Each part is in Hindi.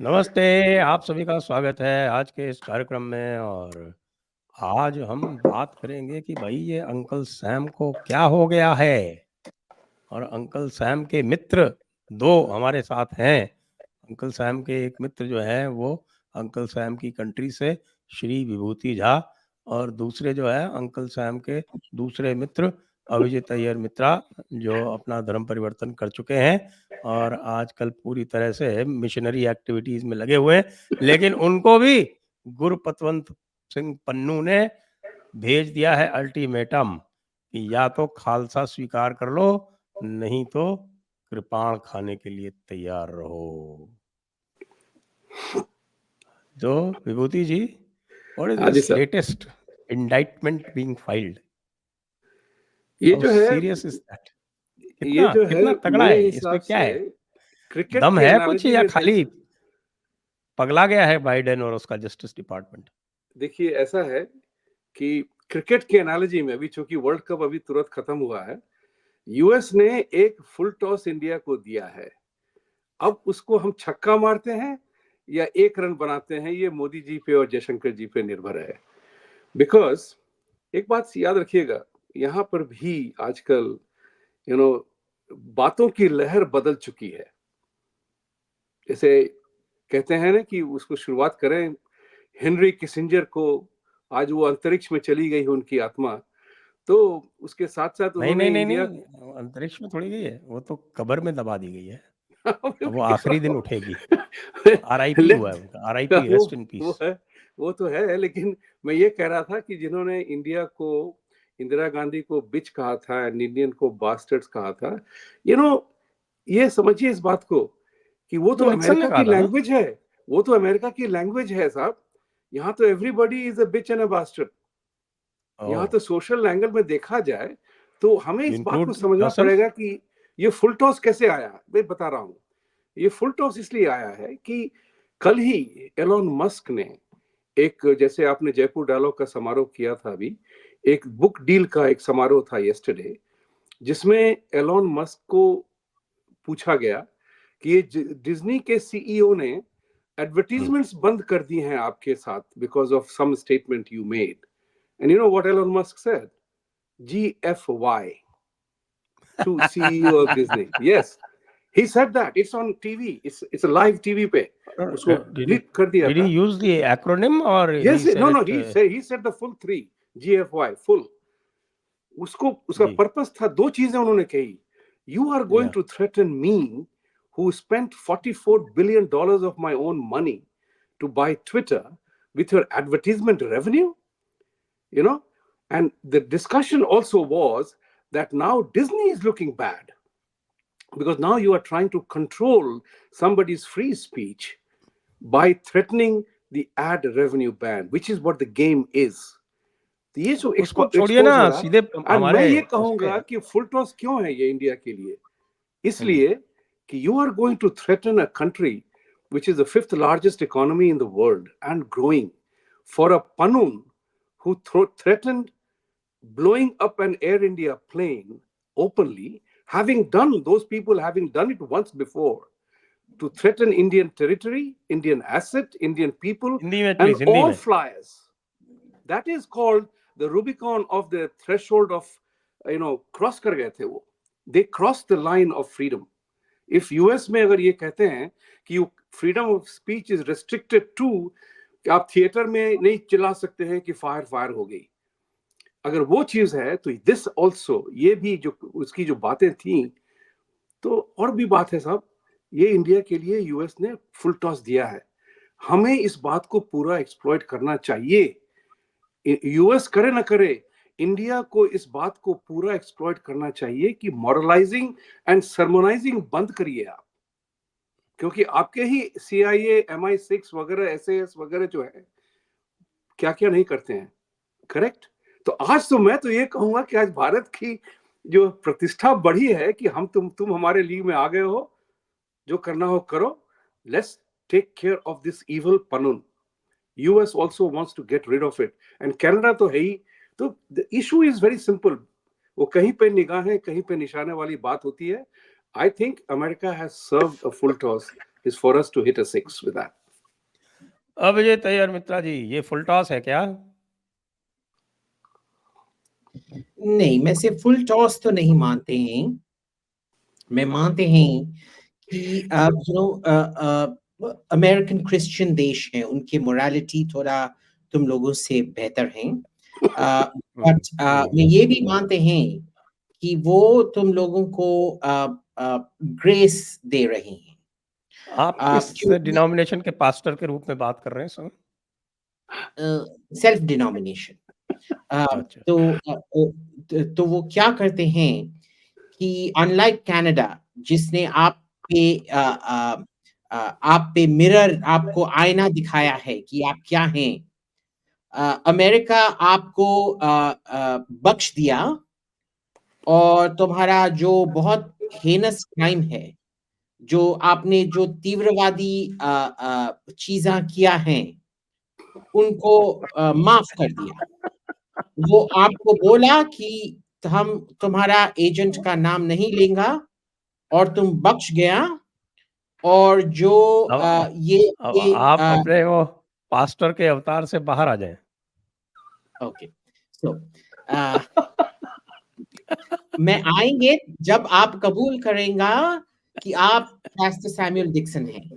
नमस्ते, आप सभी का स्वागत है आज के इस कार्यक्रम में। और आज हम बात करेंगे कि भाई ये अंकल सैम को क्या हो गया है। और अंकल सैम के मित्र 2 हमारे साथ हैं। अंकल सैम के एक मित्र जो हैं वो अंकल सैम की कंट्री से श्री विभूति झा, और दूसरे जो है अंकल सैम के दूसरे मित्र अभिजीत अय्यर मित्रा, जो अपना धर्म परिवर्तन कर चुके हैं और आजकल पूरी तरह से मिशनरी एक्टिविटीज में लगे हुए हैं। लेकिन उनको भी गुरपतवंत सिंह पन्नू ने भेज दिया है अल्टीमेटम कि या तो खालसा स्वीकार कर लो, नहीं तो कृपाण खाने के लिए तैयार रहो। तो विभूति जी, व्हाट इज हाँ जी this sir. Latest indictment being filed? ये हाउ जो है सीरियस इज दैट? ये कितना जो है कितना तगड़ा मेरे है, हिसाब इसमें क्या से है? क्रिकेट दम के है कुछ, एनालॉजी या में खाली पगला गया है बाइडेन और उसका जस्टिस डिपार्टमेंट? देखिए ऐसा है कि क्रिकेट के एनालॉजी में अभी चूंकि वर्ल्ड कप अभी तुरंत खत्म हुआ है, यूएस ने एक फुल टॉस इंडिया को दिया है। अब उसको हम छक्का मारते हैं या 1 रन बनाते हैं, ये मोदी जी पे और जयशंकर जी पे निर्भर है। बिकॉज एक बात याद रखिएगा, यहाँ पर भी आजकल यू नो बातों की लहर बदल चुकी है। जैसे कहते हैं ना कि उसको शुरुआत करें हेनरी किसिंजर को, आज वो अंतरिक्ष में चली गई है उनकी आत्मा, तो उसके साथ साथ नहीं नहीं उन्होंने नहीं इंडिया नहीं, अंतरिक्ष में थोड़ी गई है, वो तो कब्र में दबा दी गई है। अब वो आखिरी दिन उठेगी। आरआईपी हुआ है उनका, आरआईपी, वो रेस्ट इन वो पीस। है, वो तो है, लेकिन मैं ये कह रहा था कि जिन्होंने इंडिया को, इंदिरा गांधी को बिच कहा था, इंडियन को बास्टर्ड्स कहा था, यू नो ये समझिए इस बात को कि वो तो तो निक्सन ने अमेरिका कहा की था ना। लैंग्वेज है। वो तो अमेरिका की लैंग्वेज है साहब। यहाँ तो everybody is a bitch and a bastard. यहाँ ओह, तो सोशल एंगल में देखा जाए तो हमें यू इस बात को इंक्लूड समझना योरसेल्फ? पड़ेगा कि ये फुल टॉस कैसे आया। मैं बता रहा हूँ, ये फुल टॉस इसलिए आया है कि कल ही एलोन मस्क ने एक, जैसे आपने जयपुर डायलॉग का समारोह किया था अभी, एक बुक डील का एक समारोह था यस्टरडे, जिसमें एलोन मस्क को पूछा गया कि ये डिज्नी के सीईओ ने एडवर्टीजमेंट्स बंद कर दी हैं आपके साथ because of some statement you made, and you know what Elon Musk said? GFY to CEO of Disney. Yes, he said that. It's on TV. It's a live TV पे उसको did he ब्लीप कर दिया did he था। use the acronym or he Yes, said no, no. it? He said the full 3, GFY full. उसको उसका जी, पर्पस था, 2 चीजें उन्होंने कही। You are going या to threaten me, who spent $44 billion of my own money to buy Twitter, with your advertisement revenue, you know. And the discussion also was that now Disney is looking bad because now you are trying to control somebody's free speech by threatening the ad revenue ban, which is what the game is. तो ये जो उसको छोड़िए एक्सपोज हो ना, रहा है। सीधे एंड मैं हमारे ये उस पे। कहूंगा कि फुल टॉस क्यों है ये इंडिया के लिए? जी, इसलिए कि you are going to threaten a country which is the fifth largest economy in the world and growing, for a Panun who threatened blowing up an Air India plane openly, having done, those people having done it once before, to threaten Indian territory, Indian asset, Indian people, Hindi में and प्लीज, हिंदी all में। flyers. That is called the Rubicon of the threshold of, cross कर गए थे वो. They crossed the line of freedom. If US में अगर ये कहते हैं कि freedom of speech is restricted to कि आप थिएटर में नहीं चिल्ला सकते हैं कि फायर हो गई, अगर वो चीज है तो दिस ऑल्सो, ये भी जो उसकी जो बातें थी, तो और भी बात है साहब, ये इंडिया के लिए यूएस ने फुल टॉस दिया है। हमें इस बात को पूरा एक्सप्लॉइट करना चाहिए। यूएस करे ना करे, इंडिया को इस बात को पूरा एक्सप्लॉइट करना चाहिए कि मॉरलाइजिंग एंड सरमोनाइजिंग बंद करिए आप, क्योंकि आपके ही CIA, MI6 वगैरह, SAS वगैरह जो है, क्या क्या नहीं करते हैं। करेक्ट? तो आज तो मैं तो ये कहूंगा कि आज भारत की जो प्रतिष्ठा बढ़ी है कि हम तुम हमारे लीग में आ गए हो, जो करना हो करो, let's take care of this evil Pannun. US also wants to get rid of it, and Canada तो है ही। तो the issue is very simple, वो कहीं पे निगाहें कहीं पे निशाने वाली बात होती है। I think America has served a full toss. is for us to hit a 6 with that. Abhijit तैयार मित्रा जी, ये फुल टॉस है क्या? नहीं, मैं सिर्फ फुल टॉस तो नहीं मानते हैं। मैं मानते हैं कि अमेरिकन क्रिश्चियन देश है, उनकी मोरालिटी थोड़ा तुम लोगों से बेहतर है। बट मैं ये भी मानते हैं कि वो तुम लोगों को ग्रेस दे रहे हैं। आप किस डिनोमिनेशन के पास्टर के रूप में बात कर रहे हैं सर? Self denomination. तो वो क्या करते हैं कि अनलाइक कनाडा, जिसने आप पे मिरर, आपको आईना दिखाया है कि आप क्या हैं, अमेरिका आपको बख्श दिया और तुम्हारा जो बहुत हेनस क्राइम है, जो आपने जो तीव्रवादी चीजें किया हैं, उनको माफ कर दिया। वो आपको बोला कि हम तुम्हारा एजेंट का नाम नहीं लेंगे और तुम बख्श गया। और जो आप अपने वो पास्टर के अवतार से बाहर आ जाएं। ओके, सो मैं आएंगे जब आप कबूल करेंगे कि आप पास्टर सैमुअल डिक्सन हैं।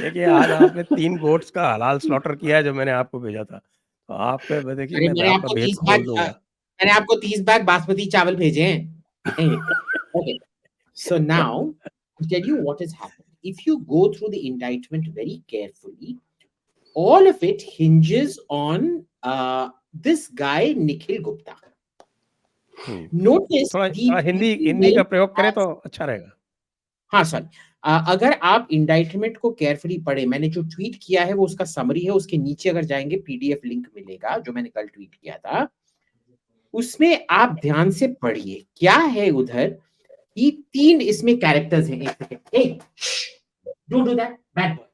देखिए, आज आपने 3 गोट्स का हलाल स्लॉटर किया है जो मैंने आपको भेजा था। तो आपके देखिए मैं आपका भेद खोल दूंगा। मैंने आपको 30 बैग बासमती चावल भेजे हैं। Okay, so now to tell you what has happened, if you go through the indictment very carefully, all of it hinges on this guy Nikhil Gupta. Notice थोड़ा हिंदी का प्रयोग करें तो अच्छा रहेगा। हाँ सॉरी, अगर आप इंडाइटमेंट को केयरफुली पढ़े, मैंने जो ट्वीट किया है वो उसका समरी है, उसके नीचे अगर जाएंगे पीडीएफ लिंक मिलेगा जो मैंने कल ट्वीट किया था, उसमें आप ध्यान से पढ़िए क्या है उधर कि 3 इसमें कैरेक्टर्स हैं। एक second, don't do that, bad boy.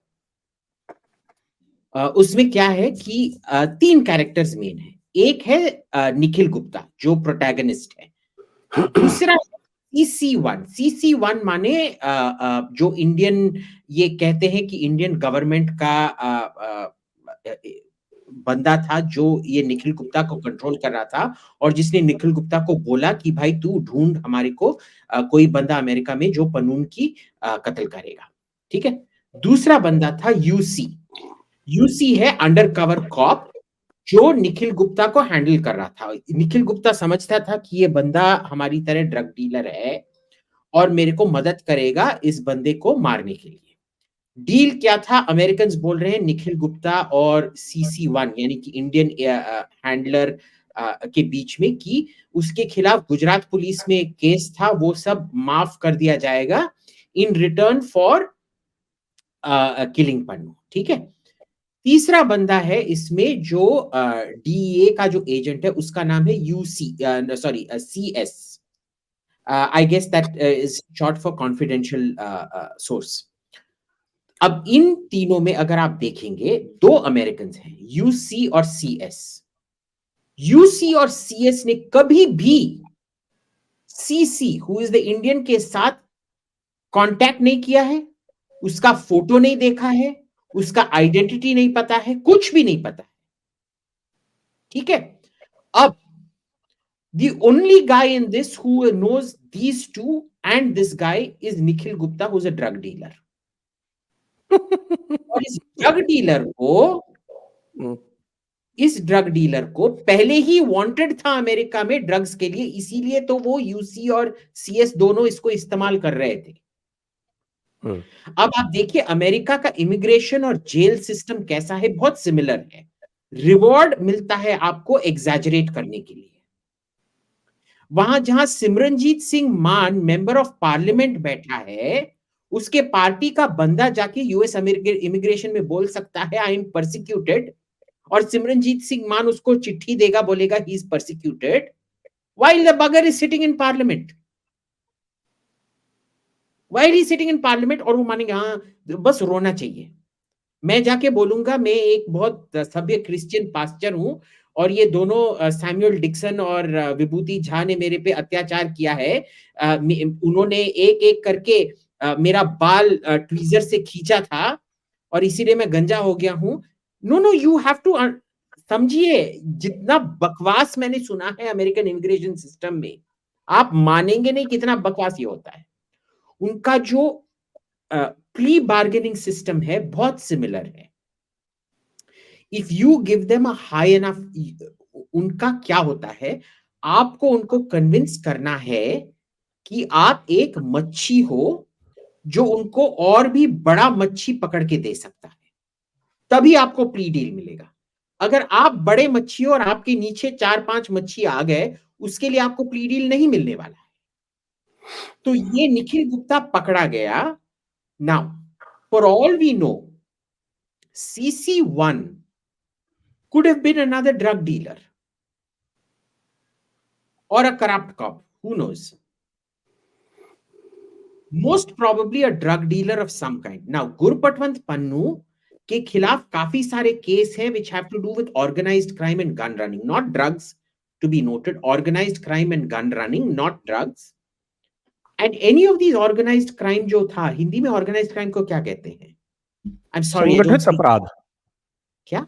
उसमें क्या है कि 3 कैरेक्टर्स मेन है। एक है निखिल गुप्ता जो प्रोटैगनिस्ट है, दूसरा CC1 माने जो इंडियन, ये कहते हैं कि इंडियन गवर्नमेंट का बंदा था जो ये निखिल गुप्ता को कंट्रोल कर रहा था और जिसने निखिल गुप्ता को बोला कि भाई तू ढूंढ हमारे को कोई बंदा अमेरिका में जो पनून की कत्ल करेगा, ठीक है। दूसरा बंदा था यूसी है अंडर कवर कॉप जो निखिल गुप्ता को हैंडल कर रहा था। निखिल गुप्ता समझता था कि ये बंदा हमारी तरह ड्रग डीलर है और मेरे को मदद करेगा इस बंदे को मारने के लिए। डील क्या था, अमेरिकन्स बोल रहे हैं निखिल गुप्ता और CC1 यानी कि इंडियन हैंडलर के बीच में कि उसके खिलाफ गुजरात पुलिस में एक केस था, वो सब माफ कर दिया जाएगा in return for killing Pannu, ठीक है। तीसरा बंदा है इसमें जो DEA का जो एजेंट है, उसका नाम है CS, I guess that is short for confidential source. अब इन तीनों में अगर आप देखेंगे 2 अमेरिकन हैं, यूसी और CS ने कभी भी CC who is the Indian के साथ कांटेक्ट नहीं किया है, उसका फोटो नहीं देखा है, उसका आइडेंटिटी नहीं पता है, कुछ भी नहीं पता है, ठीक है। अब the only guy in this who knows these two and this guy is Nikhil Gupta, who's a drug dealer. और इस ड्रग डीलर को पहले ही वांटेड था अमेरिका में ड्रग्स के लिए, इसीलिए तो वो यूसी और CS दोनों इसको इस्तेमाल कर रहे थे। अब आप देखिए अमेरिका का इमिग्रेशन और जेल सिस्टम कैसा है, बहुत सिमिलर है। रिवॉर्ड मिलता है आपको एग्जैजरेट करने के लिए। वहां जहां सिमरनजीत सिंह मान मेंबर ऑफ पार्लियामेंट बैठा है, उसके पार्टी का बंदा जाके यूएस इमिग्रेशन में बोल सकता है आई एम परसिक्यूटेड, और सिमरनजीत सिंह मान उसको चिट्ठी देगा, बोलेगा he is persecuted, while the bugger is sitting in parliament. While he sitting in parliament, और वो मानेंगे हाँ बस रोना चाहिए। मैं जाके बोलूंगा मैं एक बहुत सभ्य क्रिश्चियन पास्टर हूं और ये दोनों सैमुअल डिक्सन और विभूति झा ने मेरे पे अत्याचार किया है, उन्होंने एक एक करके मेरा बाल ट्वीजर से खींचा था और इसीलिए मैं गंजा हो गया हूं। No no, you have to समझिए, जितना बकवास मैंने सुना है अमेरिकन इमिग्रेशन सिस्टम में, आप मानेंगे नहीं कितना बकवास ये होता है। उनका जो प्री बार्गेनिंग सिस्टम है बहुत सिमिलर है। If you give them a high enough, उनका क्या होता है, आपको उनको कन्विंस करना है कि आप एक मच्छी हो जो उनको और भी बड़ा मच्छी पकड़ के दे सकता है, तभी आपको प्री डील मिलेगा। अगर आप बड़े मच्छी हो और आपके नीचे 4-5 मच्छी आ गए, उसके लिए आपको प्री डील नहीं मिलने वाला है। तो ये निखिल गुप्ता पकड़ा गया। Now for all we know, CC1 could have been another drug dealer or a corrupt cop, who knows? Most probably a drug dealer of some kind. Now Gurpatwant Pannu के खिलाफ काफी सारे केस हैं which have to do with organized crime and gun running, not drugs, to be noted, organized crime and gun running, not drugs. And any of these organized crime जो था, हिंदी में organized crime को क्या कहते हैं? I'm sorry, I don't संगठित speak. अपराध। क्या?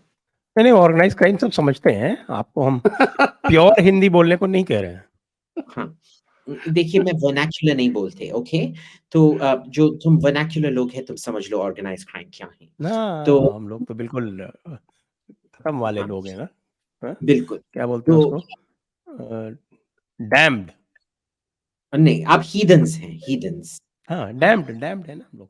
नहीं, ऑर्गेनाइज क्राइम सब समझते हैं, आपको हम प्योर हिंदी बोलने को नहीं कह रहे हैं। हाँ, देखिए मैं वर्नाक्युलर नहीं बोलते, ओके? तो जो तुम वर्नाक्युलर लोग हैं, तुम समझ लो ऑर्गेनाइज्ड क्राइम क्या है। ना, तो हम लोग तो बिल्कुल खत्म वाले हाँ, लोग हैं ना। हाँ? बिल्कुल। क्या बोलते हैं तो उसको? डैम्ड। नहीं, आप हीदन्स हैं, हीदन्स। हाँ, डैम्ड डैम्ड है ना हम लोग।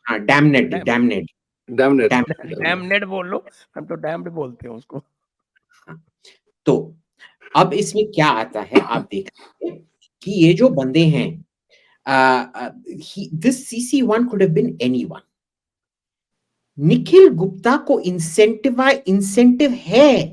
हाँ, डैमनेड, डैम्ड डैमनेड, Damned. डैमनेड। डैम्नेड बोल लो, हम तो डैम्ड बोलते हैं उसको। हाँ, तो अब इसमें क्या आता है, आप देखिए कि ये जो बंदे हैं, this CC1 could have been anyone. Nikhil Gupta को इंसेंटिव है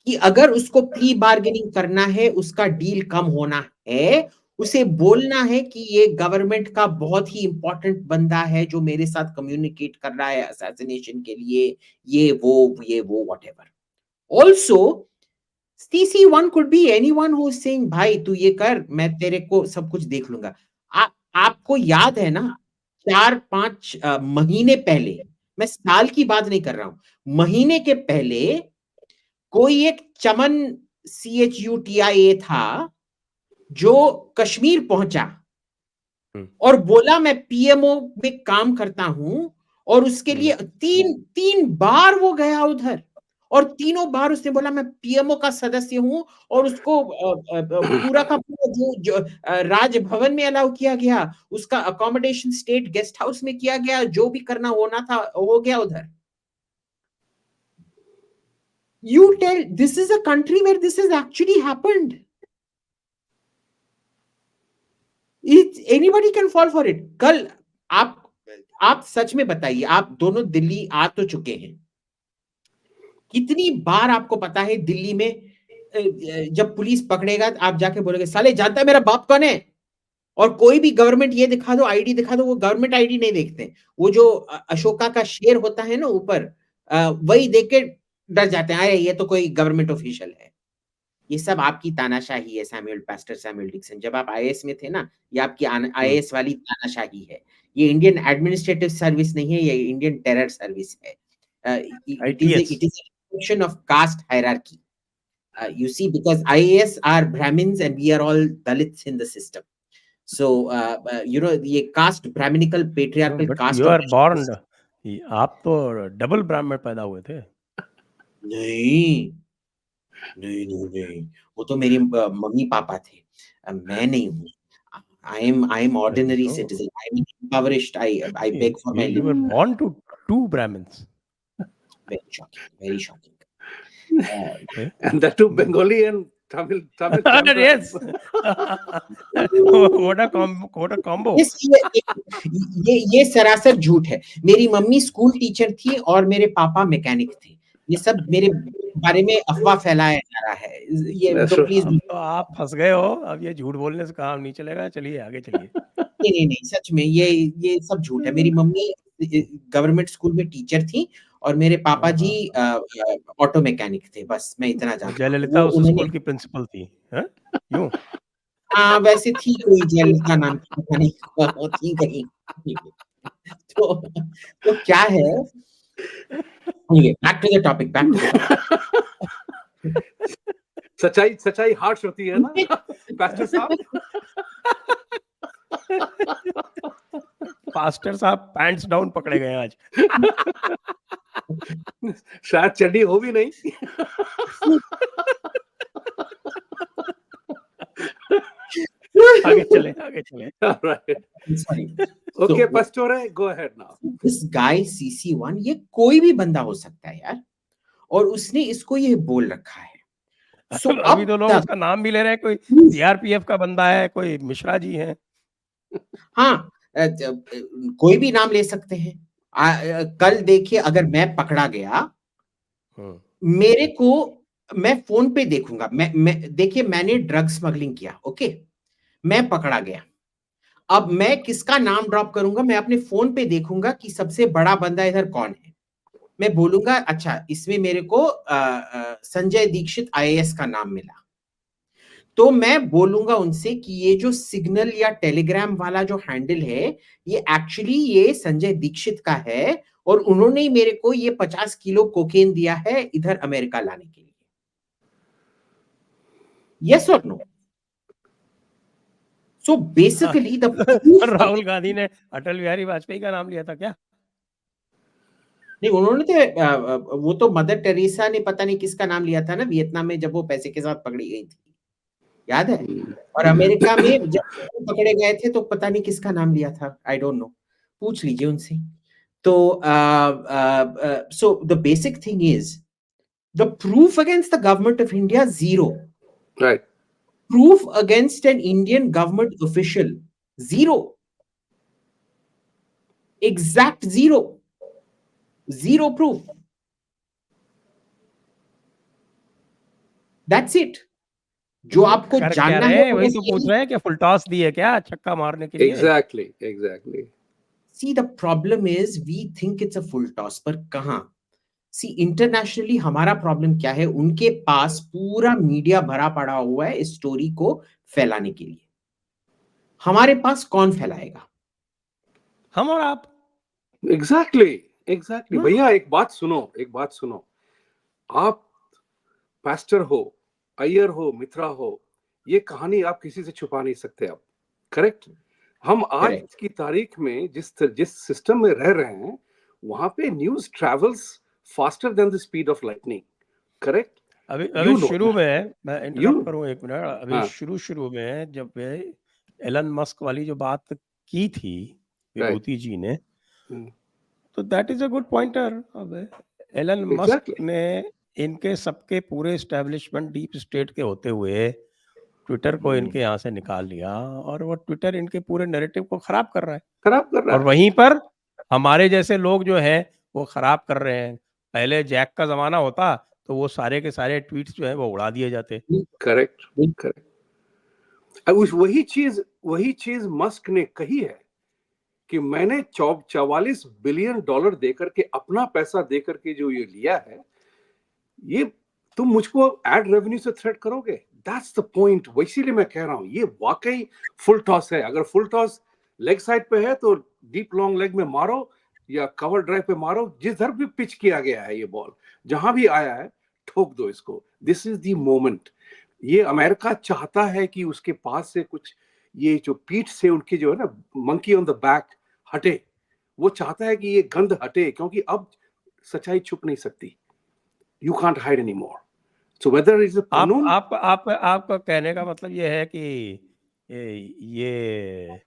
कि अगर उसको प्री बार्गेनिंग करना है, उसका डील कम होना है, उसे बोलना है कि ये गवर्नमेंट का बहुत ही इंपॉर्टेंट बंदा है जो मेरे साथ कम्युनिकेट कर रहा है असैसिनेशन के लिए, ये वो whatever. Also CC1 could be anyone who is saying भाई तू ये कर, मैं तेरे को सब कुछ देख लूंगा। आपको याद है ना, 4-5 महीने पहले, मैं साल की बात नहीं कर रहा हूं, महीने के पहले कोई एक चमन CHUTIA था जो कश्मीर पहुंचा और बोला मैं PMO में काम करता हूं, और उसके लिए 3 बार वो गया उधर, और तीनों बार उसने बोला मैं PMO का सदस्य हूं, और उसको पूरा का पूरा जो राजभवन में अलाउ किया गया, उसका अकोमोडेशन स्टेट गेस्ट हाउस में किया गया, जो भी करना होना था हो गया उधर। You tell, this is a country where this has actually happened. Anybody can fall for it. कल आप सच में बताइए, आप दोनों दिल्ली आ तो चुके हैं, कितनी बार आपको पता है दिल्ली में जब पुलिस पकड़ेगा आप जाके बोलोगे साले जानता है मेरा बाप कौन है, और कोई भी गवर्नमेंट ये दिखा दो, आईडी दिखा दो, वो गवर्नमेंट आईडी नहीं देखते, वो जो अशोका का शेर होता है ना ऊपर, वही देख के डर जाते हैं, ये तो कोई गवर्नमेंट ऑफिशियल है। ये सब आपकी तानाशाही है सैमुअल डिक्सन। जब आप IAS में थे ना, ये आपकी IAS वाली तानाशाही है। ये इंडियन एडमिनिस्ट्रेटिव सर्विस नहीं है, ये इंडियन टेरर सर्विस है। It is a function of caste hierarchy. You see, because IAS are Brahmins and we are all Dalits in the system. So, ये caste, Brahminical, patriarchal caste. You are born, आप तो डबल ब्राह्मण पैदा हुए थे। नहीं, वो तो मेरी मम्मी पापा थे, मैं नहीं हूँ। I am ordinary citizen. I am impoverished. I beg for my living. You were born to 2 Brahmins. Very shocking. Very shocking. And that too Bengali and Tamil. Yes. What a combo. ये सरासर झूठ है। मेरी मम्मी स्कूल टीचर थी और मेरे पापा मैकेनिक थे। ये सब मेरे बारे में अफवाह फैलाया जा रहा है। ये तो प्लीज, तो आप फंस गए हो, अब ये झूठ बोलने से काम नहीं चलेगा। चलिए आगे चलिए। नहीं, सच में ये सब झूठ है। मेरी मम्मी गवर्नमेंट स्कूल में टीचर थी और मेरे पापा जी ऑटो मैकेनिक थे, बस मैं इतना जानता हूँ। जयललिता उस स्कूल की प्रिंसिपल थी, क्यों? हाँ वैसे थी कोई जयललिता नाम की, पता नहीं वो थी कहीं। तो क्या है, back to the topic, back to the topic. सच्चाई सच्चाई हार्श होती है ना पास्टर साहब। पास्टर साहब पैंट्स डाउन पकड़े गए आज। शायद चड्डी हो भी नहीं। आगे चले, आगे चले। Right. Sorry. Okay, So, Pastore, go ahead now. this guy CC1 ये कोई भी बंदा हो सकता है यार, और उसने इसको ये बोल रखा है। So, अभी अब तो लोग तक उसका नाम भी ले रहे हैं, कोई सीआरपीएफ का बंदा है, कोई मिश्रा जी हैं। हाँ कोई भी नाम ले सकते हैं। कल देखिए अगर मैं पकड़ा गया, मेरे को, मैं फोन पे देखूंगा, मैं देखिए मैंने ड्रग स्मगलिंग किया, ओके, मैं पकड़ा गया, अब मैं किसका नाम ड्रॉप करूंगा, मैं अपने फोन पे देखूंगा कि सबसे बड़ा बंदा इधर कौन है, मैं बोलूंगा अच्छा इसमें मेरे को संजय दीक्षित आईएएस का नाम मिला, तो मैं बोलूंगा उनसे कि ये जो सिग्नल या टेलीग्राम वाला जो हैंडल है ये एक्चुअली ये संजय दीक्षित का है, और उन्होंने ही मेरे को ये 50 किलो कोकेन दिया है इधर अमेरिका लाने के लिए। यस और no? So basically the Rahul Gandhi ने अटल बिहारी वाजपेयी का नाम लिया था क्या? नहीं, उन्होंने तो वो तो मदर टेरेसा ने पता नहीं किसका नाम लिया था ना वियतनाम में, जब वो पैसे के साथ पकड़ी गई थी, याद है? और अमेरिका में जब पकड़े गए थे तो पता नहीं किसका नाम लिया था, आई डोंट नो, पूछ लीजिए उनसे। तो so the basic thing is the proof against the government of India zero, Right. proof against an Indian government official zero, exact zero proof, that's it। जो आपको कर क्या जानना रहे है हैं? वो वही बस तो यही। पूछ रहे हैं कि फुल टॉस दी है क्या छक्का मारने के लिए? Exactly, exactly. See, the problem is we think it's a full toss, पर कहां? सी इंटरनेशनली हमारा प्रॉब्लम क्या है, उनके पास पूरा मीडिया भरा पड़ा हुआ है इस स्टोरी को फैलाने के लिए, हमारे पास कौन फैलाएगा? हम और आप। Exactly, exactly. हाँ। भैया एक बात सुनो, आप पास्टर हो, अय्यर हो, मित्रा हो, ये कहानी आप किसी से छुपा नहीं सकते आप, करेक्ट? हम आज Correct. की तारीख में जिस सिस्टम में रह रहे हैं वहां पे news travels faster than the speed of lightning, correct? अभी शुरू में मैं इंटरप्ट You- करूं एक मिनट, अभी हाँ। शुरू में जब एलन मस्क वाली जो बात की थी विभूति जी ने, हम्म, तो that is a good pointer. अब एलन मस्क Exactly. ने इनके सबके पूरे एस्टेब्लिशमेंट डीप स्टेट के होते हुए ट्विटर को इनके यहाँ से निकाल लिया, और वो ट्विटर इनके पूरे नैरेटिव को खराब कर रहा है, खराब कर रहा और है। वहीं पर हमारे जैसे लोग जो हैं वो खराब कर रहे हैं। पहले जैक का जमाना होता तो वो सारे के सारे ट्वीट्स जो है वो उड़ा दिए जाते। Correct, correct. वही चीज मस्क ने कही है कि मैंने 44 बिलियन डॉलर देकर के, अपना पैसा देकर के जो ये लिया है, ये तुम मुझको एड रेवेन्यू से थ्रेट करोगे। That's the point. इसीलिए मैं कह रहा हूं ये वाकई फुल टॉस है। अगर फुल टॉस लेग साइड पे है तो डीप लॉन्ग लेग में मारो या कवर ड्राइव पे मारो, जिधर भी पिच किया गया है ये बॉल, जहां भी आया है ठोक दो इसको। This is the moment. ये अमेरिका चाहता है कि उसके पास से कुछ, ये जो पीठ से उनकी जो है ना मंकी ऑन द बैक हटे, वो चाहता है कि ये गंध हटे, क्योंकि अब सच्चाई छुप नहीं सकती। You can't hide anymore. So whether it's a कानून, आपका कहने का मतलब ये है कि ये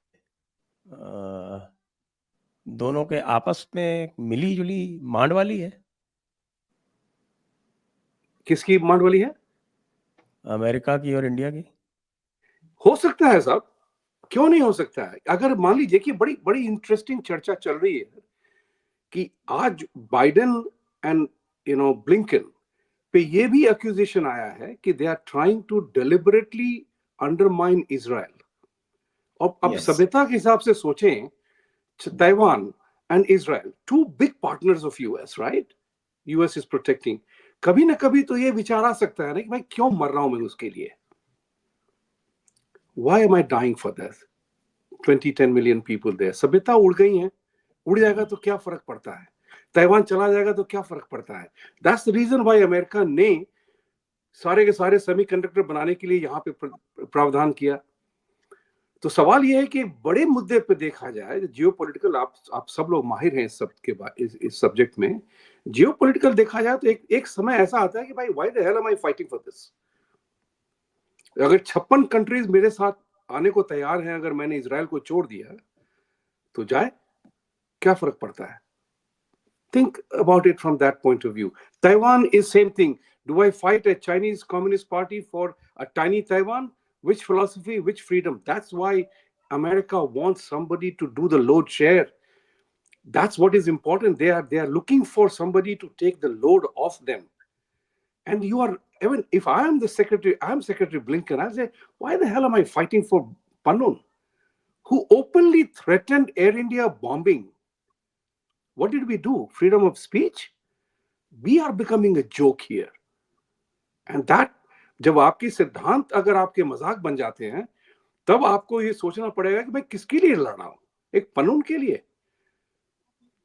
दोनों के आपस में मिली जुली मांड वाली है। किसकी मांड वाली है? अमेरिका की और इंडिया की। हो सकता है साहब, क्यों नहीं हो सकता है? अगर मान लीजिए कि बड़ी बड़ी इंटरेस्टिंग चर्चा चल रही है कि आज बाइडेन एंड ब्लिंकन पे ये भी एक्यूजेशन आया है कि they are trying to deliberately undermine Israel. और अब Yes. सभ्यता के हिसाब से सोचें, Taiwan and Israel, two big partners of US, right? US is protecting. कभी ना कभी तो ये विचार आ सकता है ना कि भाई क्यों मर रहा हूं मैं उसके लिए। Why am I dying for that? 10 million people there. सभ्यता उड़ गई है, उड़ जाएगा तो क्या फर्क पड़ता है, ताइवान चला जाएगा तो क्या फर्क पड़ता है. That's the reason why America ने सारे के सारे सेमीकंडक्टर बनाने के लिए यहाँ पे प्रावधान किया. तो सवाल यह है कि बड़े मुद्दे पे देखा जाए, जियोपॉलिटिकल, आप सब लोग माहिर हैं इस सब के इस सब्जेक्ट में. जियोपॉलिटिकल देखा जाए तो एक समय ऐसा आता है कि भाई why the hell am I fighting for this. अगर 56 कंट्रीज मेरे साथ आने को तैयार हैं, अगर मैंने इजराइल को छोड़ दिया तो जाए, क्या फर्क पड़ता है. Think about it from that point of view. Taiwan is same thing. Do I fight a Chinese Communist Party for a tiny Taiwan? Which philosophy, which freedom? That's why America wants somebody to do the load share. That's what is important. They are looking for somebody to take the load off them. And you are, even if I am the secretary, I am Secretary Blinken, I say, why the hell am I fighting for Panun, who openly threatened Air India bombing? What did we do? Freedom of speech? We are becoming a joke here. And that, जब आपके सिद्धांत अगर आपके मजाक बन जाते हैं, तब आपको ये सोचना पड़ेगा कि मैं किसके लिए लड़ रहा हूं, एक कानून के लिए.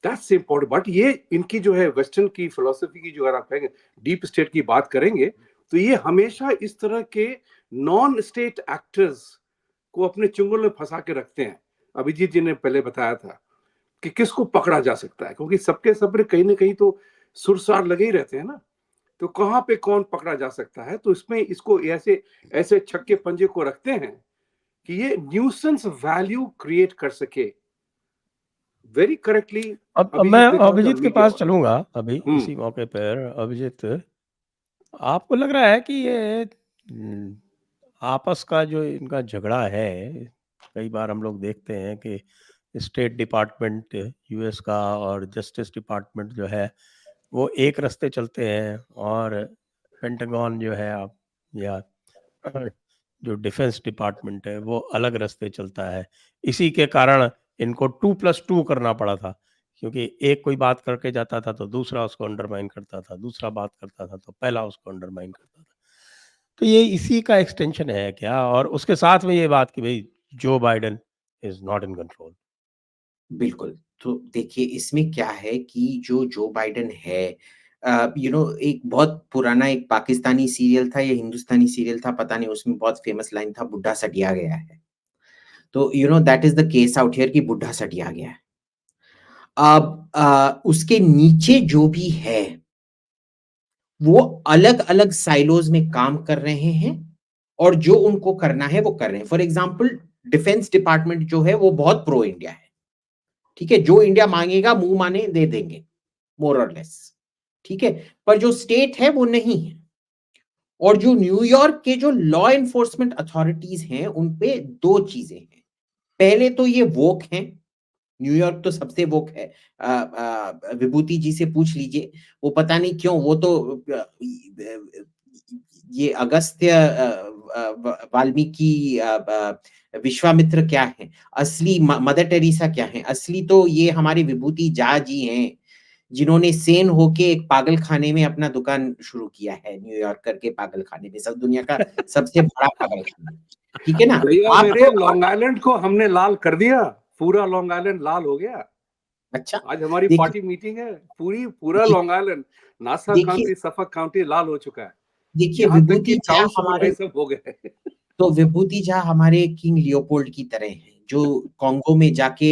That's important. बट ये इनकी जो है वेस्टर्न की फिलोसफी की, जो अगर आप कहेंगे डीप स्टेट की बात करेंगे, तो ये हमेशा इस तरह के नॉन स्टेट एक्टर्स को अपने चुंगल में फंसा के रखते हैं. अभिजीत जी ने पहले बताया था कि किसको पकड़ा जा सकता है, क्योंकि सबके सब कहीं ना कहीं तो सुरसार लगे ही रहते हैं ना. तो कहां पे कौन पकड़ा जा सकता है, तो इसमें इसको ऐसे ऐसे छक्के पंजे को रखते हैं कि ये न्यूसेंस वैल्यू क्रिएट कर सके. Very correctly. अब मैं अभिजीत के पास चलूंगा अभी इसी मौके पर. अभिजीत, आपको लग रहा है कि ये आपस का जो इनका झगड़ा है, कई बार हम लोग देखते हैं कि स्टेट डिपार्टमेंट यूएस का और जस्टिस डिपार्टमेंट जो है वो एक रास्ते चलते हैं, और पेंटागन जो है आप या जो डिफेंस डिपार्टमेंट है वो अलग रास्ते चलता है. इसी के कारण इनको 2+2 करना पड़ा था, क्योंकि एक कोई बात करके जाता था तो दूसरा उसको अंडरमाइन करता था, दूसरा बात करता था तो पहला उसको अंडरमाइन करता था. तो ये इसी का एक्सटेंशन है क्या? और उसके साथ में ये बात कि भाई Joe Biden is not in control. बिल्कुल. तो देखिए, इसमें क्या है कि जो बाइडेन है, एक बहुत पुराना एक पाकिस्तानी सीरियल था या हिंदुस्तानी सीरियल था, पता नहीं, उसमें बहुत फेमस लाइन था, बुड्ढा सटिया गया है. तो that is the case out here कि बुड्ढा सटिया गया है. अब उसके नीचे जो भी है वो अलग अलग साइलोज में काम कर रहे हैं, और जो उनको करना है वो कर रहे हैं. फॉर एग्जाम्पल, डिफेंस डिपार्टमेंट जो है वो बहुत प्रो इंडिया है. ठीक है, जो इंडिया मांगेगा मुंह माने दे देंगे, मोर और लेस. ठीक है, पर जो स्टेट है वो नहीं है. और जो न्यूयॉर्क के जो लॉ एनफोर्समेंट अथॉरिटीज हैं, उन पे दो चीजें हैं. पहले तो ये वोक हैं. न्यूयॉर्क तो सबसे वोक है. विभूति जी से पूछ लीजिए, वो पता नहीं क्यों, वो तो ये अगस्त्य, वाल्मीकि, विश्वामित्र क्या है, असली मदर टेरेसा क्या है, असली तो ये हमारे विभूति झा जी हैं, जिन्होंने सेन होके एक पागल खाने में अपना दुकान शुरू किया है, न्यूयॉर्क करके पागल खाने में, सब दुनिया का सबसे बड़ा पागल खाना. ठीक है ना. मेरे लॉन्ग आइलैंड को हमने लाल कर दिया, पूरा लॉन्ग आइलैंड लाल हो गया. अच्छा, आज हमारी पार्टी मीटिंग है, पूरा Long Island, Nassau County, Suffolk County लाल हो चुका है. देखिए, विभूति झा हमारे सब हो गए. तो विभूति झा हमारे किंग लियोपोल्ड की तरह हैं, जो कॉन्गो में जाके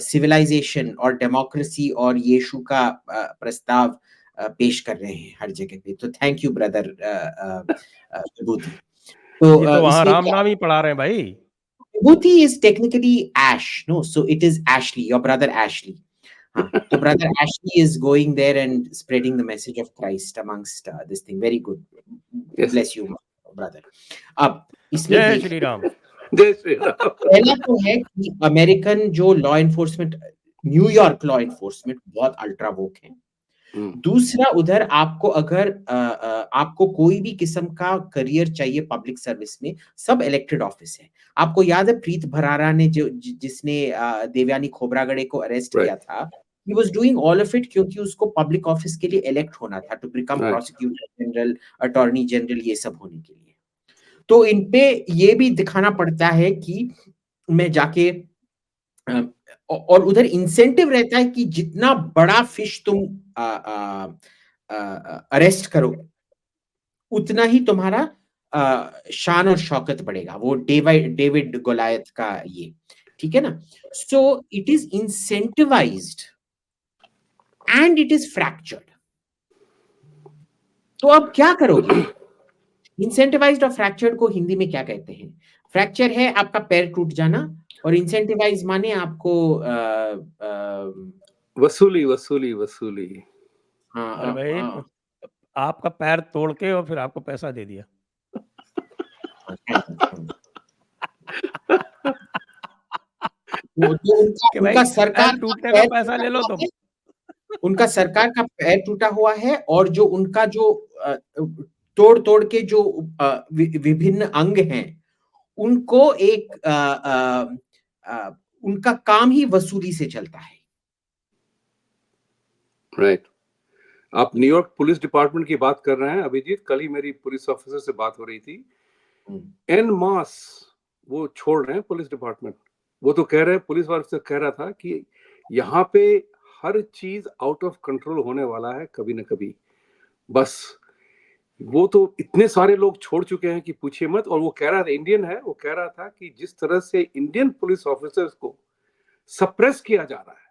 सिविलाइजेशन और डेमोक्रेसी और यीशु का प्रस्ताव पेश कर रहे हैं हर जगह पे. तो थैंक यू ब्रदर विभूति. तो ये तो वहां राम नाम ही पढ़ा रहे हैं भाई. Vibhuti is technically ash, no, so it is Ashley, your brother Ashley. हाँ, तो brother Ashley is going there and spreading the message of Christ amongst this thing. Very good, bless you brother. अब इसमें जय श्री राम. पहला तो है कि अमेरिकन जो law enforcement, New York law enforcement बहुत अल्ट्रा वोक है. दूसरा, उधर आपको अगर आपको कोई भी किस्म का करियर चाहिए पब्लिक सर्विस में, सब इलेक्टेड ऑफिस है. आपको याद है प्रीत भरारा ने जिसने देवयानी खोबरागड़े को अरेस्ट किया था, he was doing all of it क्योंकि उसको पब्लिक ऑफिस के लिए इलेक्ट होना था, to become prosecutor general, attorney general, ये सब होने के लिए. तो इन पे ये भी दिखाना पड़ता है कि मैं जाके और उधर इंसेंटिव रहता है कि जितना बड़ा फिश तुम अरेस्ट करो उतना ही तुम्हारा शान और शौकत बढ़ेगा। वो डेविड गोलायत का ये, ठीक है ना। सो it is incentivised and it is fractured. तो अब क्या करोगे? इंसेंटिवाइज्ड और फ्रैक्चर्ड को हिंदी में क्या कहते हैं? फ्रैक्चर है आपका पैर टूट जाना, और इंसेंटिवाइज माने आपको वसूली वसूली वसूली। अरे भाई, आपका पैर तोड़ के और फिर आपको पैसा दे दिया। कि भाई उनका सरकार पैर टूटने का पैसा ले लो तुम। उनका सरकार का पैर टूटा हुआ है, और जो उनका जो तोड़ तोड़ के जो विभिन्न अंग हैं उनको एक उनका काम ही वसूली से चलता है। राइट। आप न्यूयॉर्क पुलिस डिपार्टमेंट की बात कर रहे हैं अभिजीत। कल ही मेरी पुलिस ऑफिसर से बात हो रही थी। एन मास वो छोड़ रहे हैं पुलिस डिपार्टमेंट। वो तो कह रहे हैं, पुलिस ऑफिसर कह रहा था कि यहाँ पे हर चीज आउट ऑफ कंट्रोल होने वाला है कभी ना कभी। बस वो तो इतने सारे लोग छोड़ चुके हैं कि पूछिए मत। और वो कह रहा था, इंडियन है, वो कह रहा था कि जिस तरह से इंडियन पुलिस ऑफिसर्स को सप्रेस किया जा रहा है,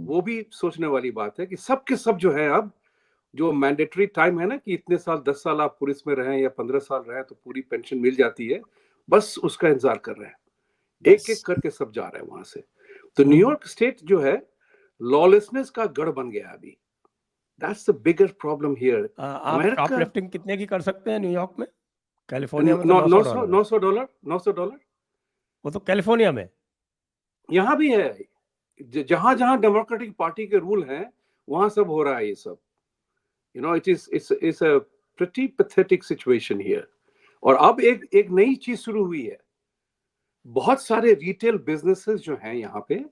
वो भी सोचने वाली बात है कि सब के सब जो है, अब जो मैंडेटरी टाइम है ना कि इतने साल 10 साल आप पुलिस में रहें या 15 साल रहें तो पूरी पेंशन मिल जाती है, बस उसका इंतजार कर रहे हैं। एक एक करके सब जा रहे हैं वहां से। तो न्यूयॉर्क स्टेट जो है लॉलेसनेस का गढ़ बन गया अभी। That's the bigger problem here. आप शॉपलिफ्टिंग कितने की कर सकते हैं न्यूयॉर्क में? कैलिफोर्निया में तो $900। वो तो कैलिफोर्निया में। यहाँ भी है, जहां जहां डेमोक्रेटिक पार्टी के रूल हैं वहां सब हो रहा है ये सब। You know, it's a pretty pathetic situation here। और अब एक नई चीज शुरू हुई है। बहुत सारे रिटेल बिजनेसेस जो हैं यहाँ पे,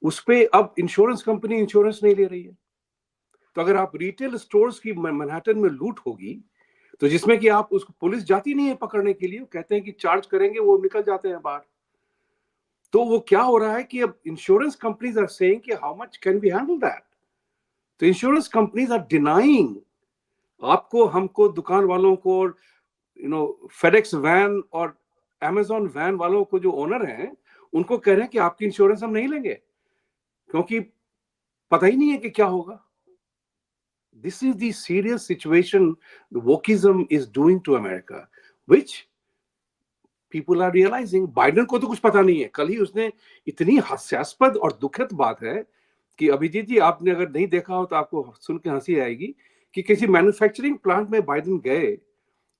उस पे अब इंश्योरेंस कंपनी इंश्योरेंस नहीं ले रही है। तो अगर आप रिटेल स्टोर्स की मैनहट्टन में लूट होगी, तो जिसमें कि आप उसको, पुलिस जाती नहीं है पकड़ने के लिए, कहते हैं कि चार्ज करेंगे, वो निकल जाते हैं बाहर। तो वो क्या हो रहा है कि अब इंश्योरेंस कंपनीज आर सेइंग कि how much can we handle that. तो इंश्योरेंस कंपनीज आर डिनाइंग आपको, हमको, दुकान वालों को, फेडेक्स वैन और अमेजॉन वैन वालों को, जो ओनर हैं, उनको कह रहे हैं कि आपकी इंश्योरेंस हम नहीं लेंगे, क्योंकि पता ही नहीं है कि क्या होगा। This is the serious situation the wokeism is doing to America, which people are realizing। Biden को तो कुछ पता नहीं है। कल ही उसने, इतनी हास्यास्पद और दुखद बात है कि अभिजीत जी, आपने अगर नहीं देखा हो तो आपको सुन के हंसी आएगी कि किसी मैन्युफैक्चरिंग प्लांट में बाइडेन गए,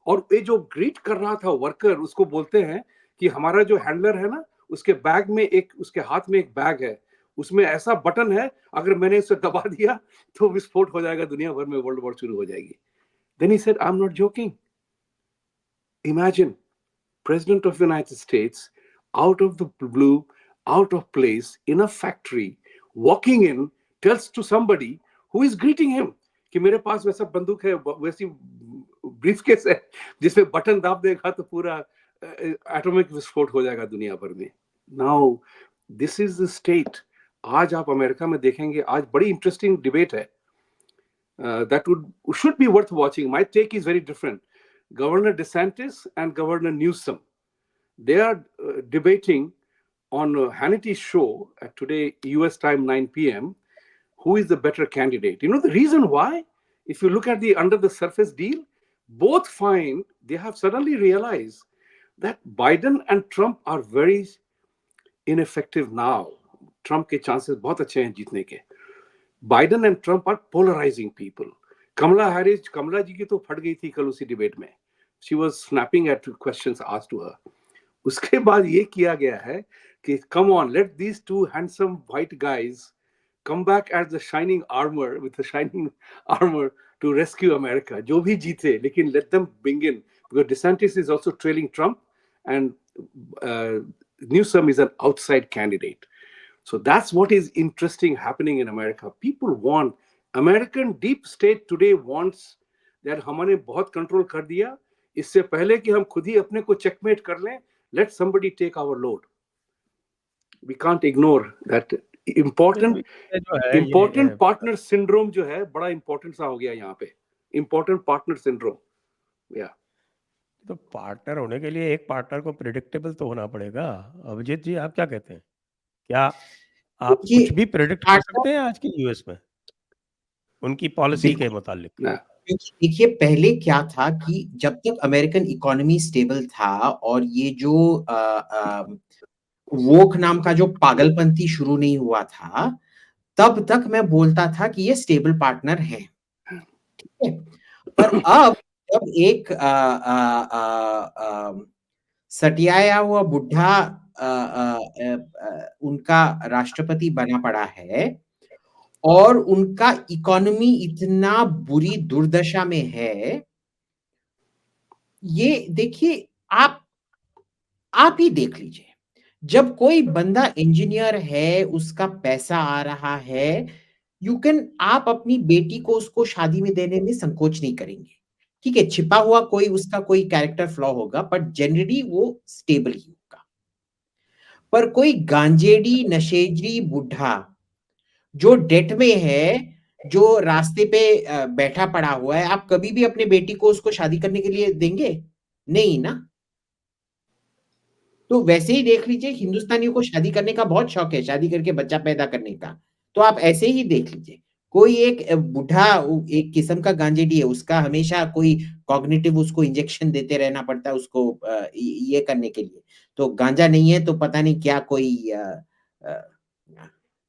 और ये जो ग्रीट कर रहा था वर्कर, उसको बोलते हैं कि हमारा जो हैंडलर है ना, उसके बैग में एक, उसके हाथ में एक बैग है, उसमें ऐसा बटन है, अगर मैंने इसे दबा दिया तो विस्फोट हो जाएगा, दुनिया भर में वर्ल्ड वॉर शुरू हो जाएगी। Then he said, I'm not joking। Imagine President of the United States, out of the blue, out of place, in a factory, walking in, tells to somebody who is greeting him कि मेरे पास वैसा बंदूक है, वैसी ब्रीफकेस है, जिसमें बटन दाब देगा तो पूरा एटॉमिक विस्फोट हो जाएगा दुनिया भर में। Now this is the state. आज आप अमेरिका में देखेंगे, आज बड़ी इंटरेस्टिंग डिबेट है, that should be worth watching। My take is very different। Governor DeSantis and Governor Newsom, they are debating on Hannity's show at today US time 9 p.m. who is the better candidate. You know the reason why? If you look at the under the surface deal, both find, they have suddenly realized that Biden and Trump are very ineffective now। Trump के chances बहुत अच्छे हैं जीतने के। Biden and Trump are polarizing people। Kamala Harris, Kamala ji की तो फट गई थी कल उसी डिबेट में। She was snapping at questions asked to her। उसके बाद ये किया गया है कि come on, let these two handsome white guys come back as the shining armor, with the shining armor to rescue America। जो भी जीते, लेकिन let them bring in, because DeSantis is also trailing Trump and Newsom is an outside candidate। So that's what is interesting happening in America। People want, American deep state today wants that हमने बहुत कंट्रोल कर दिया, इससे पहले कि हम खुद ही अपने को चेकमेट कर लें, let somebody take our load. We can't ignore that important जो है इम्पोर्टेंट पार्टनर सिंड्रोम जो है बड़ा इंपॉर्टेंट सा हो गया यहाँ पे, इम्पोर्टेंट पार्टनर सिंड्रोम. या तो पार्टनर होने के लिए एक पार्टनर को प्रिडिक्टेबल तो होना पड़ेगा। अभिजीत जी, आप क्या कहते हैं? क्या आप देखिए, कुछ भी प्रेडिक्ट कर पार्टनर सकते हैं आज की यूएस में उनकी पॉलिसी के मुतालिक? देखिए, पहले क्या था कि जब तक अमेरिकन इकोनॉमी स्टेबल था और ये जो वोक नाम का जो पागलपंथी शुरू नहीं हुआ था, तब तक मैं बोलता था कि ये स्टेबल पार्टनर है, ठीक है? पर अब जब एक सटियाया हुआ बुढ़ा उनका राष्ट्रपति बना पड़ा है और उनका इकोनॉमी इतना बुरी दुर्दशा में है, ये देखिए, आप ही देख लीजिए, जब कोई बंदा इंजीनियर है, उसका पैसा आ रहा है, आप अपनी बेटी को उसको शादी में देने में संकोच नहीं करेंगे, ठीक है? छिपा हुआ कोई उसका कोई कैरेक्टर फ्लॉ होगा, बट जनरली वो स्टेबल ही होगा। पर कोई गांजेड़ी नशेड़ी बुढ़ा जो डेट में है, जो रास्ते पे बैठा पड़ा हुआ है, आप कभी भी अपने बेटी को उसको शादी करने के लिए देंगे? नहीं ना। तो वैसे ही देख लीजिए, हिंदुस्तानियों को शादी करने का बहुत शौक है, शादी करके बच्चा पैदा करने का। तो आप ऐसे ही देख लीजिए, कोई एक बुढ़ा एक किस्म का गांजेडी है, उसका हमेशा कोई कॉग्निटिव उसको इंजेक्शन देते रहना पड़ता है उसको ये करने के लिए। तो गांजा नहीं है तो पता नहीं क्या कोई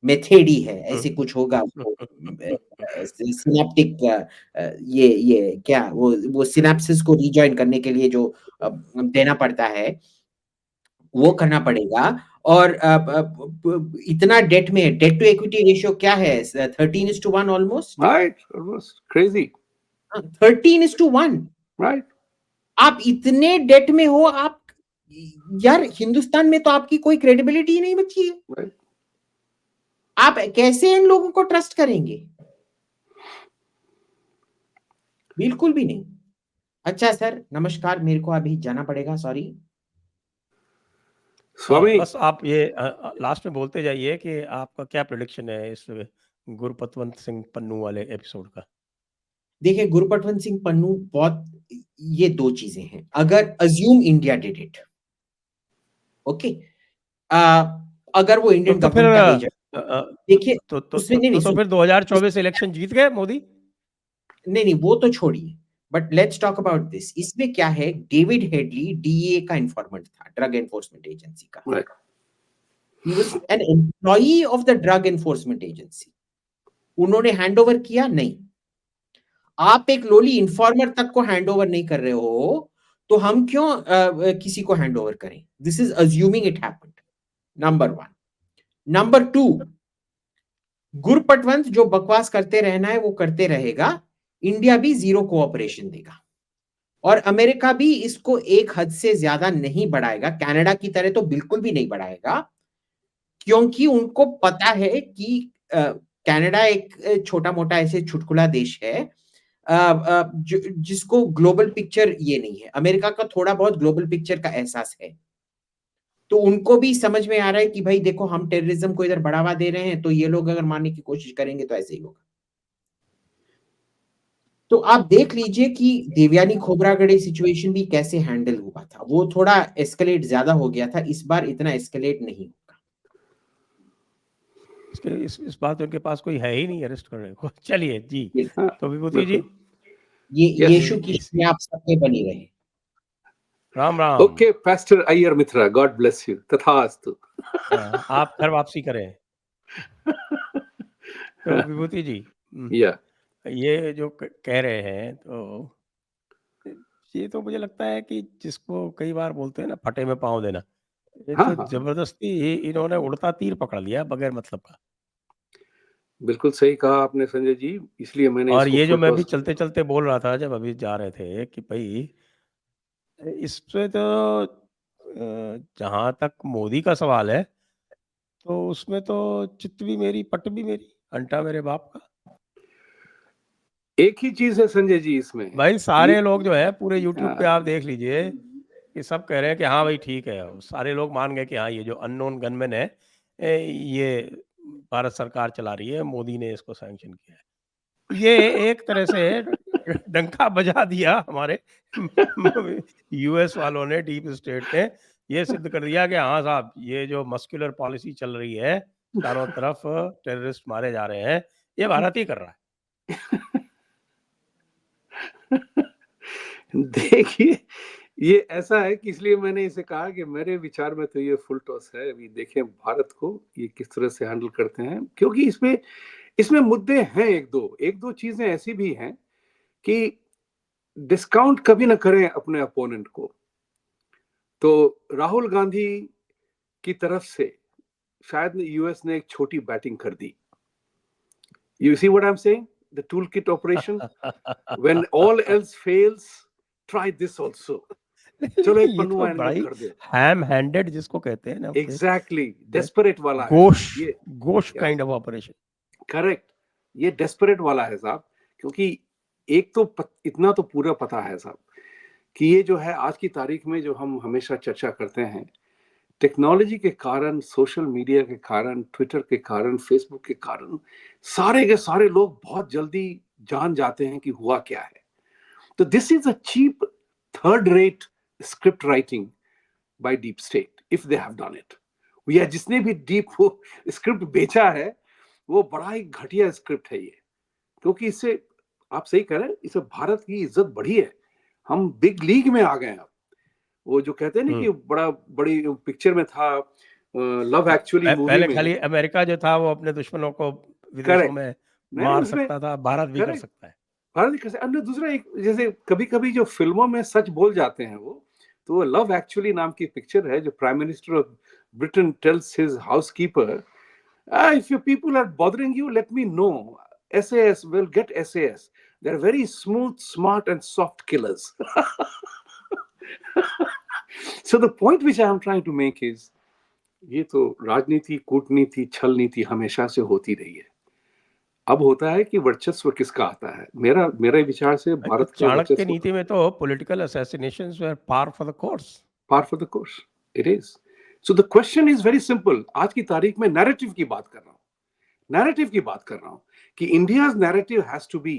मेथेडी है, ऐसे कुछ होगा वो सिनेप्टिक ये क्या वो सिनेप्सिस को रिजॉइन करने के लिए जो देना पड़ता है, वो करना पड़ेगा। और इतना डेट में है, डेट टू इक्विटी रेशियो क्या है? 13:1 almost, right, almost crazy, 13:1, right. आप इतने डेट में हो, आप यार हिंदुस्तान में तो आपकी कोई क्रेडिबिलिटी ही नहीं बची है, राइट। आप कैसे इन लोगों को ट्रस्ट करेंगे? बिल्कुल भी नहीं। अच्छा सर, नमस्कार, मेरे को अभी जाना पड़ेगा, सॉरी। स्वामी, बस आप ये लास्ट में बोलते जाइए कि आपका क्या प्रेडिक्शन है इस गुरपतवंत सिंह पन्नू वाले एपिसोड का? देखिए, गुरपतवंत सिंह पन्नू बहुत, ये दो चीजें हैं। अगर assume India did it, okay, अगर वो इंडियन तो फिर गवर्नमेंट का एजेंट, देखिए उसमें नहीं तो फिर 2024 इलेक्शन जीत गए मोदी? नहीं, वो तो छोड़िए, but let's talk about this. इसमें क्या है, डेविड हेडली डीए का इन्फॉर्मेंट था, ड्रग एनफोर्समेंट एजेंसी का। Right. He was an employee of the drug enforcement agency. उन्होंने हैंड ओवर किया? नहीं। आप एक लोली इन्फॉर्मर तक को हैंड ओवर नहीं कर रहे हो, तो हम क्यों किसी को हैंड ओवर करें? This is assuming it happened, number 1। Number 2, Gurpatwant जो बकवास करते रहना है वो करते रहेगा, इंडिया भी जीरो कोऑपरेशन देगा और अमेरिका भी इसको एक हद से ज्यादा नहीं बढ़ाएगा, कनाडा की तरह तो बिल्कुल भी नहीं बढ़ाएगा, क्योंकि उनको पता है कि कनाडा एक छोटा मोटा ऐसे छुटकुला देश है जिसको ग्लोबल पिक्चर ये नहीं है। अमेरिका का थोड़ा बहुत ग्लोबल पिक्चर का एहसास है, तो उनको भी समझ में आ रहा है कि भाई देखो, हम टेररिज्म को इधर बढ़ावा दे रहे हैं, तो ये लोग अगर मारने की कोशिश करेंगे तो ऐसे ही होगा। तो आप देख लीजिए कि देवयानी खोब्रागड़े सिचुएशन भी कैसे हैंडल हुआ था, वो थोड़ा एस्केलेट ज्यादा हो गया था, इस बार इतना एस्केलेट नहीं होगा। इस बात उनके पास कोई है ही नहीं अरेस्ट करने को। चलिए जी, तो विभूति जी, ये यीशु की आप सबके बनी रहे। Ram Ram. Okay pastor Iyer Mitra, God bless you, तथास्तु। आप घर वापसी करें। तो विभूति जी, ये जो कह रहे हैं, तो ये तो मुझे लगता है कि जिसको कई बार बोलते हैं ना फटे में पाँव देना, ये तो जबरदस्ती इन्होंने उड़ता तीर पकड़ लिया बगैर मतलब का। बिल्कुल सही कहा आपने संजय जी, इसलिए मैंने और ये जो मैं भी चलते चलते बोल रहा था जब अभी जा रहे थे कि भाई इससे तो जहां तक मोदी का सवाल है, तो उसमें तो चित्त भी मेरी पट भी मेरी, अंटा मेरे बाप का। एक ही चीज है संजय जी इसमें, भाई सारे लोग जो है पूरे यूट्यूब पे हाँ। आप देख लीजिए कि सब कह रहे हैं कि हाँ भाई ठीक है, सारे लोग मान गए कि हाँ ये जो अननोन गनमैन है ये भारत सरकार चला रही है, मोदी ने इसको सैंक्शन किया है। ये एक तरह से डंका बजा दिया हमारे यूएस वालों ने, डीप स्टेट ने ये सिद्ध कर दिया कि हाँ साहब ये जो मस्कुलर पॉलिसी चल रही है, चारों तरफ टेररिस्ट मारे जा रहे हैं, ये भारत ही कर रहा है। देखिए ये ऐसा है कि इसलिए मैंने इसे कहा कि मेरे विचार में तो ये फुल टॉस है। अभी देखें भारत को ये किस तरह से हैंडल करते हैं, क्योंकि इसमें मुद्दे हैं एक दो चीजें ऐसी भी हैं कि डिस्काउंट कभी ना करें अपने अपोनेंट को। तो राहुल गांधी की तरफ से शायद यूएस ने एक छोटी बैटिंग कर दी। You see what I am saying, the tool kit operation, when all else fails try this also. चलो एक ये पन्नू तो आयन बड़ा में ही कर दे। हैम हैंडेड जिसको कहते हैं ना, एग्जैक्टली डेस्परेट वाला है गोश ये, गोश काइंड ऑफ ऑपरेशन। करेक्ट, ये डेस्परेट वाला है साहब। क्योंकि एक तो इतना तो पूरा पता है साहब कि ये जो है आज की तारीख में जो हम हमेशा चर्चा करते हैं, टेक्नोलॉजी के कारण, सोशल मीडिया के कारण, ट्विटर के कारण, फेसबुक के कारण सारे के सारे लोग बहुत जल्दी जान जाते हैं कि हुआ क्या है। तो this is a cheap third rate script writing by deep state if they have done it. या जिसने भी डीप वो स्क्रिप्ट बेचा है वो बड़ा ही घटिया स्क्रिप्ट है ये। क्योंकि इससे आप सही कह रहे हैं, इससे भारत की इज्जत बढ़ी है, हम बिग लीग में आ गए हैं। वो जो कहते हैं ना कि बड़ा बड़ी पिक्चर में था लव एक्चुअली मूवी पहले में, खाली अमेरिका जो था वो अपने दुश्मनों को विदेशों में मार सकता था, भारत भी कर सकता है। भारत भी कर सकता है। दूसरा एक जैसे कभी कभी जो फिल्मों में सच बोल जाते हैं वो, तो वो लव एक्चुअली नाम की पिक्चर है जो prime minister of Britain tales his housekeeper, if your people are bothering you, let me know. SAS will get SAS. They're very smooth, smart, and soft killers. So the point which I am trying to make is, ये तो राजनीति, कूटनीति, छल नीति हमेशा से होती रही है। अब होता है कि वर्चस्व किसका आता है। मेरे विचार से भारत का चाणक्य नीति में तो political assassinations were par for the course. Par for the course. It is. So the question is very simple. आज की तारीख में नैरेटिव की बात कर रहा हूं, नैरेटिव की बात कर रहा हूं कि India's narrative has to be,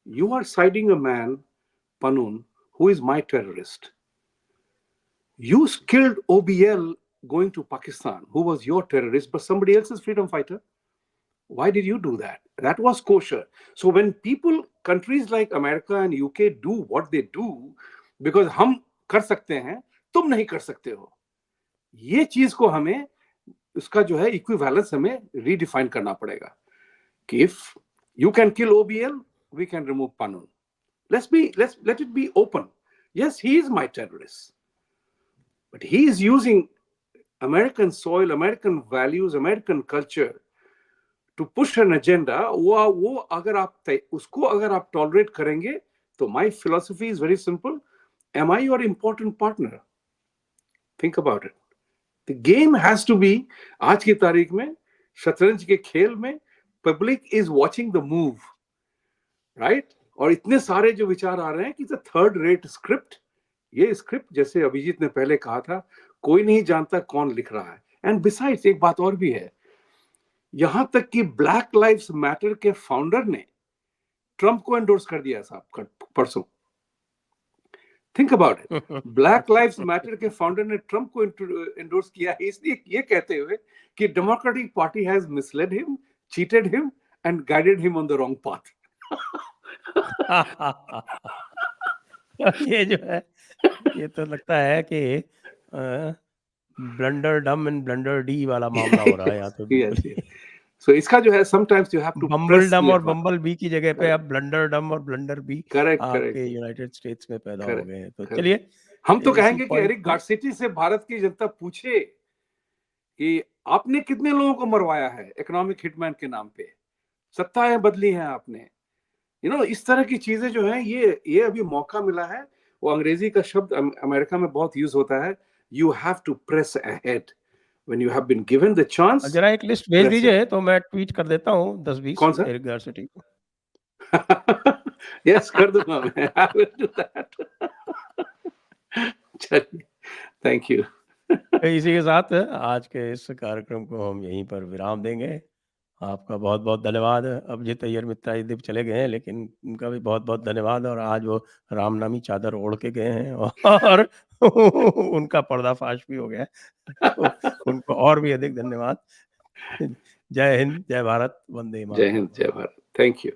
you are siding a man, Panun, who is my terrorist. You killed OBL going to Pakistan, who was your terrorist, but somebody else's freedom fighter. Why did you do that? That was kosher. So when people, countries like America and UK do what they do, because हम कर सकते हैं, तुम नहीं कर सकते हो, ये चीज को हमें उसका जो है इक्विवेलेंस हमें रीडिफाइन करना पड़ेगा कि if you can kill OBL, we can remove Panun. Let it be open. Yes, he is my terrorist, but he is using American soil, American values, American culture to push an agenda. वो अगर आप उसको अगर आप टॉलरेट करेंगे तो my philosophy is very simple. Am I your important partner? Think about it. The game has to be, आज की तारीख में शतरंज के खेल में public is watching the move, right? और इतने सारे जो विचार आ रहे हैं कि थर्ड रेट स्क्रिप्ट, ये स्क्रिप्ट जैसे अभिजीत ने पहले कहा था, कोई नहीं जानता कौन लिख रहा है। एंड बिसाइड्स एक बात और भी है, यहां तक कि ब्लैक लाइव्स मैटर के फाउंडर ने ट्रंप को एंडोर्स कर दिया साहब परसों। Think about it, black lives matter के फाउंडर ने ट्रंप को एंडोर्स किया है, इसलिए ये कहते हुए कि democratic party has misled him, cheated him and guided him on the wrong path. ये जो है, ये तो लगता है कि ब्लंडर डम एंड ब्लंडर डी वाला मामला हो रहा है यहाँ तो। yes, yes. So इसका जो है sometimes you have to बम्बल डम और बम्बल बी की जगह पे अब ब्लंडर डम और ब्लंडर बी आपके यूनाइटेड स्टेट्स में पैदा हो गए हैं। तो चलिए हम तो कहेंगे कि एरिक गारसिटी से भारत की जनता पूछे कि आपने कितने लोगों को मरवाया है इकोनॉमिक हिटमैन के नाम पे, सत्ताएं बदली हैं आपने, इस तरह की चीजें जो है, ये अभी मौका मिला है। वो अंग्रेजी का शब्द अमेरिका में बहुत यूज होता है, you have to press ahead when you have been given the chance. जरा एक लिस्ट भेज दीजिए तो मैं ट्वीट कर देता हूँ 10-20 कौन सा? एरिक गारसिटी को। यस कर दूंगा मैं, आई विल डू दैट। चलिए, थैंक यू। इसी के साथ आज के इस कार्यक्रम को हम यहीं पर विराम देंगे। आपका बहुत-बहुत धन्यवाद। अभिजीत अय्यर मित्रा जी चले गए हैं, लेकिन उनका भी बहुत-बहुत धन्यवाद। और आज वो रामनामी चादर ओढ़ के गए हैं और उनका पर्दाफाश भी हो गया है। तो उनको और भी अधिक धन्यवाद। जय हिंद, जय भारत, वंदे जय हिंद, मातरम। जय भारत। Thank you.